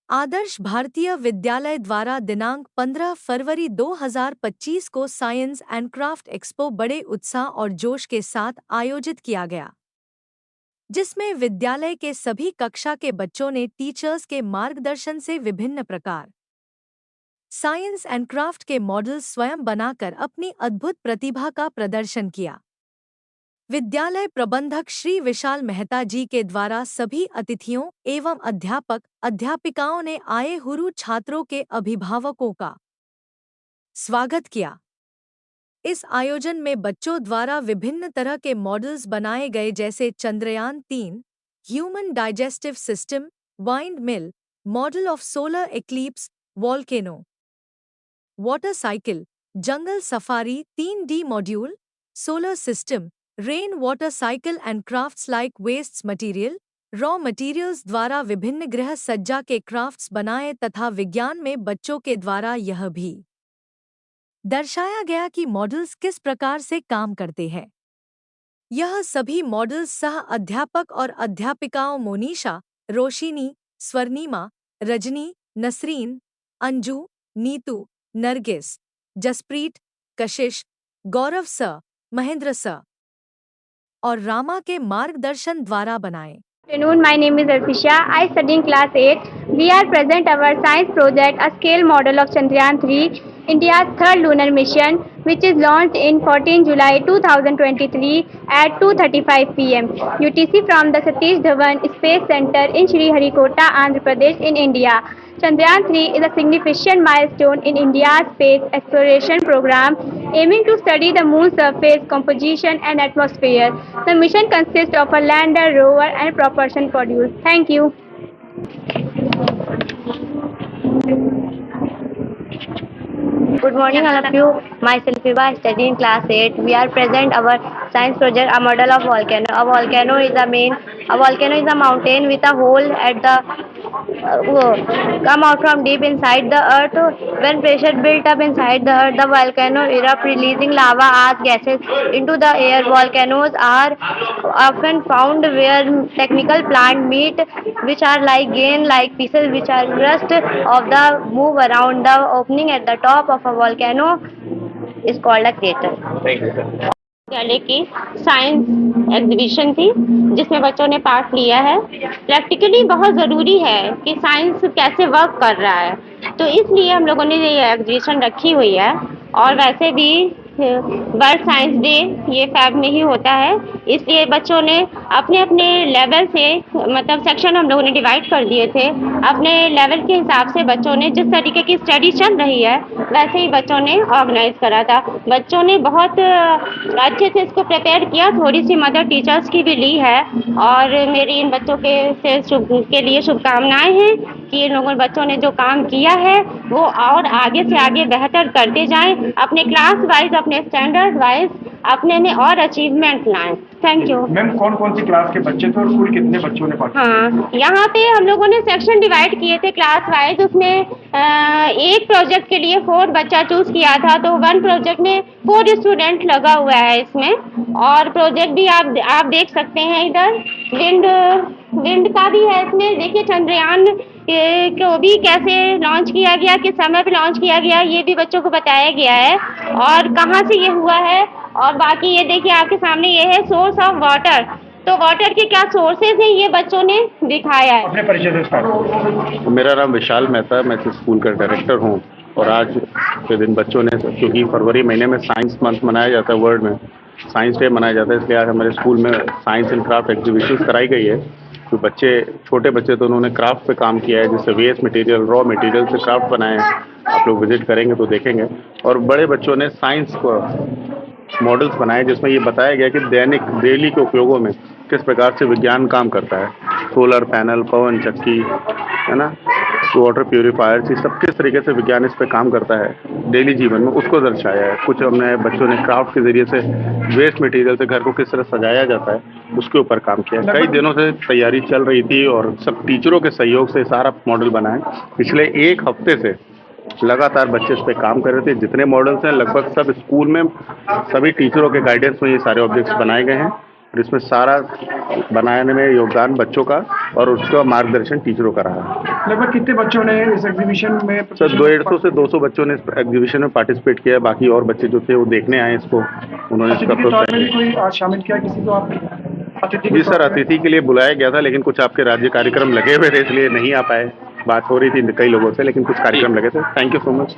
आदर्श भारतीय विद्यालय द्वारा दिनांक 15 फरवरी 2025 को साइंस एंड क्राफ्ट एक्सपो बड़े उत्साह और जोश के साथ आयोजित किया गया, जिसमें विद्यालय के सभी कक्षा के बच्चों ने टीचर्स के मार्गदर्शन से विभिन्न प्रकार साइंस एंड क्राफ्ट के मॉडल स्वयं बनाकर अपनी अद्भुत प्रतिभा का प्रदर्शन किया। विद्यालय प्रबंधक श्री विशाल मेहता जी के द्वारा सभी अतिथियों एवं अध्यापक अध्यापिकाओं ने आए हुए छात्रों के अभिभावकों का स्वागत किया। इस आयोजन में बच्चों द्वारा विभिन्न तरह के मॉडल्स बनाए गए, जैसे Chandrayaan 3, human digestive system, wind mill, model of solar eclipse, volcano, water cycle, jungle safari, 3D module, solar system, rain water cycle and crafts like wastes material, raw materials द्वारा विभिन्न गृह सज्जा के क्राफ्ट्स बनाए तथा विज्ञान में बच्चों के द्वारा यह भी दर्शाया गया कि मॉडल्स किस प्रकार से काम करते हैं। यह सभी मॉडल्स सह अध्यापक और अध्यापिकाओं मोनिशा, रोशिनी, स्वर्णिमा, रजनी, नसरीन, अंजू, नीतू, नरगिस, जसप्रीत, कशिश, गौरव सर, महेंद्र सर और रामा के मार्गदर्शन द्वारा बनाए। Good afternoon, my name is Arpisha. I study in class 8. We are present our science project, a scale model of Chandrayaan 3, India's third lunar mission, which is launched in 14 July 2023 at 2:35 p.m. UTC from the Satish Dhawan Space Center in Sriharikota, Andhra Pradesh in India. Chandrayaan 3 is a significant milestone in India's space exploration program, aiming to study the moon's surface, composition and atmosphere. The mission consists of a lander, rover and propulsion module. Thank you. Good morning all of you. Myself Viva, I study in class 8. We are present our science project, a model of volcano. A volcano is a mountain with a hole at the come out from deep inside the earth. When pressure built up inside the earth, the volcano erupt, releasing lava as gases into the air. Volcanoes are often found where technical plant meet, which are like grain-like pieces which are crust of the move around. The opening at the top of a volcano is called a crater. Thank you, sir. विद्यालय की science exhibition थी जिसमें बच्चों ने part लिया है। Practically बहुत ज़रूरी है कि साइंस कैसे वर्क कर रहा है, तो इसलिए हम लोगों ने ये एग्जीबिशन रखी हुई है। और वैसे भी वर्ल्ड साइंस डे ये फेब में ही होता है, इसलिए बच्चों ने अपने अपने लेवल से, मतलब सेक्शन हम लोगों ने डिवाइड कर दिए थे, अपने लेवल के हिसाब से बच्चों ने जिस तरीके की स्टडी चल रही है वैसे ही बच्चों ने ऑर्गेनाइज करा था। बच्चों ने बहुत अच्छे से इसको प्रिपेयर किया, थोड़ी सी मदद टीचर्स की भी ली है और मेरी इन बच्चों के लिए शुभकामनाएं हैं कि इन लोगों बच्चों ने जो काम किया है वो और आगे से आगे बेहतर करते जाएं, अपने क्लास वाइज, अपने स्टैंडर्ड वाइज अपने में और अचीवमेंट लाएं। Thank you. मैम, कौन कौन सी क्लास के बच्चे थे और कुल कितने बच्चों ने पार्टिसिपेट किया? हाँ, यहाँ पे हम लोगों ने सेक्शन डिवाइड किए थे क्लास वाइज। उसमें एक प्रोजेक्ट के लिए 4 बच्चा चूज किया था, तो 1 प्रोजेक्ट में 4 स्टूडेंट लगा हुआ है इसमें। और प्रोजेक्ट भी आप देख सकते हैं इधर, विंड का भी है इसमें। देखिए चंद्रयान को भी कैसे लॉन्च किया गया, किस समय पे लॉन्च किया गया, ये भी बच्चों को बताया गया है और कहाँ से ये हुआ है। और बाकी ये देखिए आपके सामने ये है सोर्स ऑफ वाटर, तो वाटर के क्या सोर्सेज हैं ये बच्चों ने दिखाया है। अपने परिचय से स्टार्ट। मेरा नाम विशाल मेहता है, मैं इस स्कूल का डायरेक्टर हूँ। और आज के दिन बच्चों ने, क्योंकि फरवरी महीने में साइंस मंथ मनाया जाता है, वर्ल्ड में साइंस डे मनाया जाता है, इसलिए आज हमारे स्कूल में साइंस एंड क्राफ्ट एग्जीबिशन कराई गई है। तो बच्चे, छोटे बच्चे, तो उन्होंने क्राफ्ट पे काम किया है, जिससे वेस्ट मटेरियल, रॉ मटेरियल से क्राफ्ट बनाए हैं। आप लोग विजिट करेंगे तो देखेंगे। और बड़े बच्चों ने साइंस को मॉडल्स बनाए जिसमें ये बताया गया कि डेली के उपयोगों में किस प्रकार से विज्ञान काम करता है। सोलर पैनल, पवन चक्की, है ना, वाटर प्यूरिफायर, ये सब किस तरीके से विज्ञान इस पे काम करता है डेली जीवन में, उसको दर्शाया है। कुछ हमने बच्चों ने क्राफ्ट के जरिए से वेस्ट मटेरियल से घर को किस तरह सजाया जाता है उसके ऊपर काम किया। कई दिनों से तैयारी चल रही थी और सब टीचरों के सहयोग से सारा मॉडल बना है। पिछले 1 हफ्ते से लगातार बच्चे इस पे काम कर रहे थे। जितने मॉडल्स हैं लगभग सब स्कूल में सभी टीचरों के गाइडेंस में ये सारे ऑब्जेक्ट्स बनाए गए हैं। और इसमें सारा बनाने में योगदान बच्चों का और उसका मार्गदर्शन टीचरों का रहा। लगभग कितने बच्चों ने इस एग्जीबिशन में? सर 150 से 200 बच्चों ने इस एग्जीबिशन में पार्टिसिपेट किया। बाकी और बच्चे जो थे वो देखने आए इसको, उन्होंने इसका प्रोत्साहन भी कोई आज शामिल किया किसी को आपने? जी सर, अतिथि के लिए बुलाया गया था, लेकिन कुछ आपके राज्य कार्यक्रम लगे हुए थे इसलिए नहीं आ पाए। बात हो रही थी कई लोगों से, लेकिन कुछ कार्यक्रम लगे थे। Thank you so much.